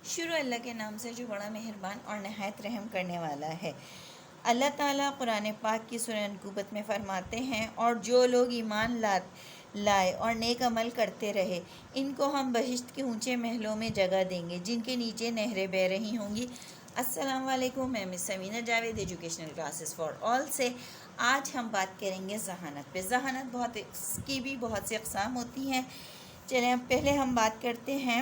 شروع اللہ کے نام سے جو بڑا مہربان اور نہایت رحم کرنے والا ہے۔ اللہ تعالیٰ قرآن پاک کی سورہ عنکبوت میں فرماتے ہیں، اور جو لوگ ایمان لائے اور نیک عمل کرتے رہے، ان کو ہم بہشت کے اونچے محلوں میں جگہ دیں گے جن کے نیچے نہریں بہہ رہی ہوں گی۔ السلام علیکم، میں Miss Samina Javed educational classes for all سے آج ہم بات کریں گے ذہانت پہ۔ ذہانت کی بھی بہت سی اقسام ہوتی ہیں۔ چلیں اب پہلے ہم بات کرتے ہیں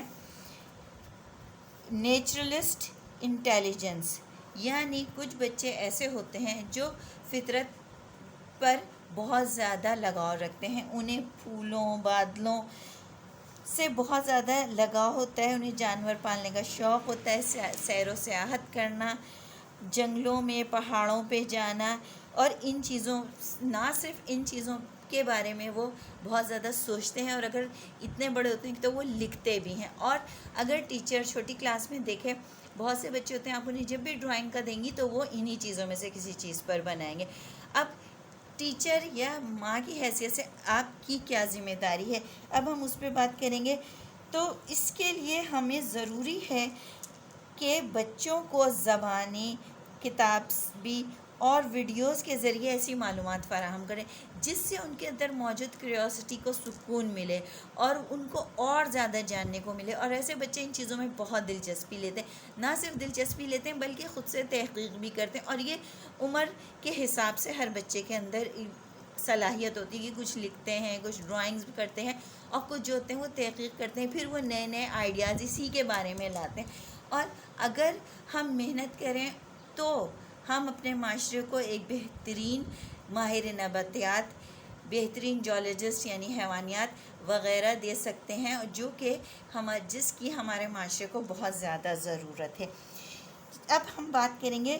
نیچرلسٹ انٹیلیجنس، یعنی کچھ بچے ایسے ہوتے ہیں جو فطرت پر بہت زیادہ لگاؤ رکھتے ہیں، انہیں پھولوں بادلوں سے بہت زیادہ لگاؤ ہوتا ہے، انہیں جانور پالنے کا شوق ہوتا ہے، سیر و سیاحت کرنا، جنگلوں میں پہاڑوں پہ جانا، اور ان چیزوں نہ صرف ان چیزوں کے بارے میں وہ بہت زیادہ سوچتے ہیں، اور اگر اتنے بڑے ہوتے ہیں تو وہ لکھتے بھی ہیں۔ اور اگر ٹیچر چھوٹی کلاس میں دیکھے، بہت سے بچے ہوتے ہیں، آپ انہیں جب بھی ڈرائنگ کا دیں گی تو وہ انہی چیزوں میں سے کسی چیز پر بنائیں گے۔ اب ٹیچر یا ماں کی حیثیت سے آپ کی کیا ذمہ داری ہے، اب ہم اس پہ بات کریں گے۔ تو اس کے لیے ہمیں ضروری ہے کہ بچوں کو زبانی، کتابی اور ویڈیوز کے ذریعے ایسی معلومات فراہم کریں جس سے ان کے اندر موجود کیوریوسٹی کو سکون ملے اور ان کو اور زیادہ جاننے کو ملے۔ اور ایسے بچے ان چیزوں میں بہت دلچسپی لیتے ہیں، نہ صرف دلچسپی لیتے ہیں بلکہ خود سے تحقیق بھی کرتے ہیں، اور یہ عمر کے حساب سے ہر بچے کے اندر صلاحیت ہوتی ہے کہ کچھ لکھتے ہیں، کچھ ڈرائنگز بھی کرتے ہیں، اور کچھ جو ہوتے ہیں وہ تحقیق کرتے ہیں، پھر وہ نئے نئے آئیڈیاز اسی کے بارے میں لاتے ہیں۔ اور اگر ہم محنت کریں تو ہم اپنے معاشرے کو ایک بہترین ماہر نباتیات، بہترین جیولوجسٹ یعنی حیوانیات وغیرہ دے سکتے ہیں، جو کہ جس کی ہمارے معاشرے کو بہت زیادہ ضرورت ہے۔ اب ہم بات کریں گے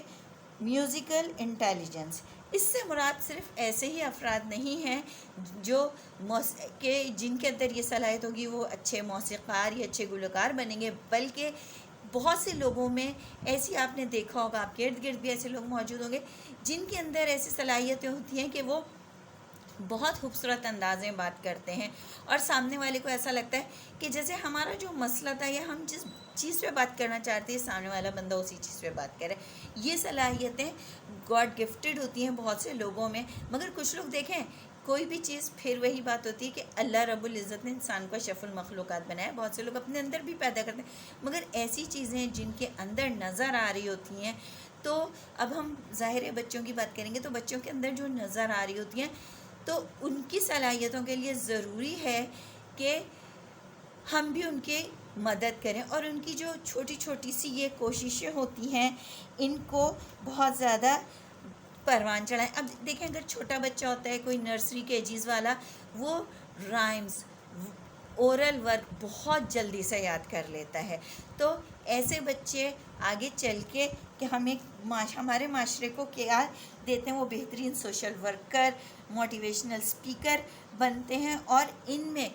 میوزیکل انٹیلیجنس۔ اس سے مراد صرف ایسے ہی افراد نہیں ہیں جو جن کے اندر یہ صلاحیت ہوگی وہ اچھے موسیقار یا اچھے گلوکار بنیں گے، بلکہ بہت سے لوگوں میں ایسی، آپ نے دیکھا ہوگا، آپ کے ارد گرد بھی ایسے لوگ موجود ہوں گے جن کے اندر ایسی صلاحیتیں ہوتی ہیں کہ وہ بہت خوبصورت انداز میں بات کرتے ہیں، اور سامنے والے کو ایسا لگتا ہے کہ جیسے ہمارا جو مسئلہ تھا یا ہم جس چیز پہ بات کرنا چاہتے ہیں سامنے والا بندہ اسی چیز پہ بات کرے۔ یہ صلاحیتیں گاڈ گفٹڈ ہوتی ہیں بہت سے لوگوں میں، مگر کچھ لوگ دیکھیں کوئی بھی چیز، پھر وہی بات ہوتی ہے کہ اللہ رب العزت نے انسان کو اشرف المخلوقات بنایا، بہت سے لوگ اپنے اندر بھی پیدا کرتے ہیں، مگر ایسی چیزیں جن کے اندر نظر آ رہی ہوتی ہیں، تو اب ہم ظاہر بچوں کی بات کریں گے تو بچوں کے اندر جو نظر آ رہی ہوتی ہیں تو ان کی صلاحیتوں کے لیے ضروری ہے کہ ہم بھی ان کی مدد کریں، اور ان کی جو چھوٹی چھوٹی سی یہ کوششیں ہوتی ہیں ان کو بہت زیادہ پروان چڑھائیں۔ اب دیکھیں، اگر چھوٹا بچہ ہوتا ہے کوئی نرسری کے ایجز والا، وہ رائمز، اورل ورک بہت جلدی سے یاد کر لیتا ہے، تو ایسے بچے آگے چل کے کہ ہمارے معاشرے کو کیا دیتے ہیں، وہ بہترین سوشل ورکر، موٹیویشنل اسپیکر بنتے ہیں، اور ان میں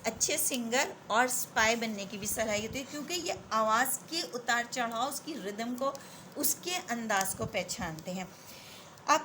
اچھے سنگر اور اسپائی بننے کی بھی صلاحیت ہے، کیونکہ یہ آواز کے اتار چڑھاؤ، اس کی ردم کو، اس کے انداز کو پہچانتے ہیں۔ اب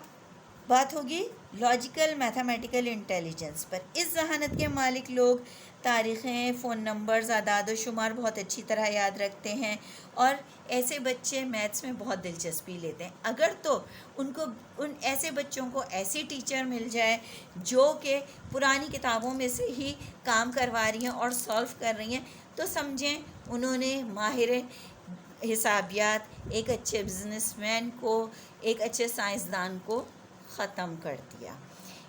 بات ہوگی لاجیکل میتھمیٹیکل انٹیلیجنس پر۔ اس ذہانت کے مالک لوگ تاریخیں، فون نمبرز، اعداد و شمار بہت اچھی طرح یاد رکھتے ہیں، اور ایسے بچے میتھس میں بہت دلچسپی لیتے ہیں۔ اگر تو ان ایسے بچوں کو ایسی ٹیچر مل جائے جو کہ پرانی کتابوں میں سے ہی کام کروا رہی ہیں اور سالو کر رہی ہیں، تو سمجھیں انہوں نے ماہر حسابیات، ایک اچھے بزنس مین کو، ایک اچھے سائنسدان کو ختم کر دیا۔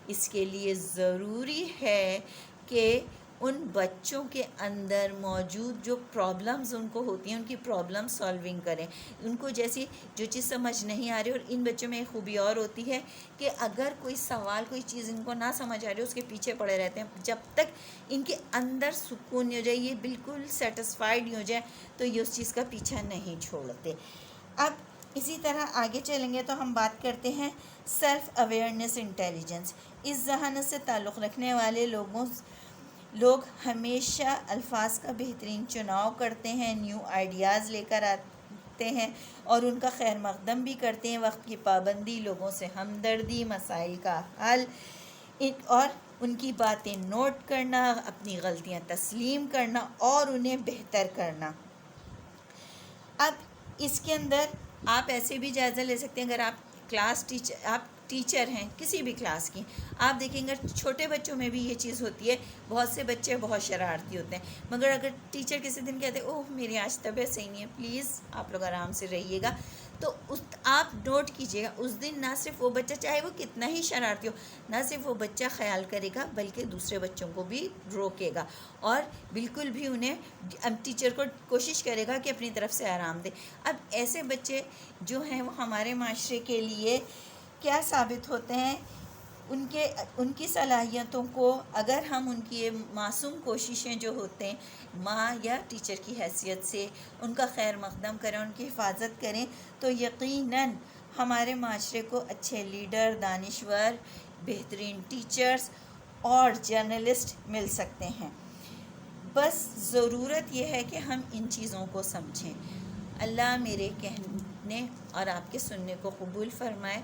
اس کے لیے ضروری ہے کہ ان بچوں کے اندر موجود جو پرابلمز ان کو ہوتی ہیں، ان کی پرابلم سالونگ کریں، ان کو جیسی جو چیز سمجھ نہیں آ رہی۔ اور ان بچوں میں ایک خوبی اور ہوتی ہے کہ اگر کوئی سوال، کوئی چیز ان کو نہ سمجھ آ رہی اس کے پیچھے پڑے رہتے ہیں، جب تک ان کے اندر سکون نہیں ہو جائے، یہ بالکل سیٹسفائیڈ نہیں ہو جائے، تو یہ اس چیز کا پیچھا نہیں چھوڑتے۔ اب اسی طرح آگے چلیں گے تو ہم بات کرتے ہیں سیلف اویئرنیس انٹیلیجنس۔ اس ذہانت سے تعلق رکھنے والے لوگ ہمیشہ الفاظ کا بہترین چناؤ کرتے ہیں، نیو آئیڈیاز لے کر آتے ہیں، اور ان کا خیر مقدم بھی کرتے ہیں۔ وقت کی پابندی، لوگوں سے ہمدردی، مسائل کا حل، اور ان کی باتیں نوٹ کرنا، اپنی غلطیاں تسلیم کرنا اور انہیں بہتر کرنا۔ اب اس کے اندر آپ ایسے بھی جائزہ لے سکتے ہیں، اگر آپ آپ ٹیچر ہیں کسی بھی کلاس کی، آپ دیکھیں گے چھوٹے بچوں میں بھی یہ چیز ہوتی ہے، بہت سے بچے بہت شرارتی ہوتے ہیں، مگر اگر ٹیچر کسی دن کہتے ہیں اوہ میری آج طبیعت صحیح نہیں ہے، پلیز آپ لوگ آرام سے رہیے گا، تو آپ نوٹ کیجئے گا اس دن نہ صرف وہ بچہ، چاہے وہ کتنا ہی شرارتی ہو، نہ صرف وہ بچہ خیال کرے گا بلکہ دوسرے بچوں کو بھی روکے گا، اور بالکل بھی انہیں ٹیچر کو کوشش کرے گا کہ اپنی طرف سے آرام دے۔ اب ایسے بچے جو ہیں وہ ہمارے معاشرے کے لیے کیا ثابت ہوتے ہیں، ان کی صلاحیتوں کو اگر ہم ان کی یہ معصوم کوششیں جو ہوتے ہیں ماں یا ٹیچر کی حیثیت سے ان کا خیر مقدم کریں، ان کی حفاظت کریں، تو یقیناً ہمارے معاشرے کو اچھے لیڈر، دانشور، بہترین ٹیچرز اور جرنلسٹ مل سکتے ہیں۔ بس ضرورت یہ ہے کہ ہم ان چیزوں کو سمجھیں۔ اللہ میرے کہنے اور آپ کے سننے کو قبول فرمائے۔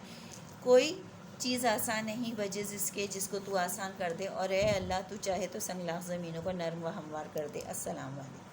کوئی چیز آسان نہیں بجز اس کے جس کو تو آسان کر دے، اور اے اللہ تو چاہے تو سنگلاخ زمینوں کو نرم و ہموار کر دے۔ السلام علیکم۔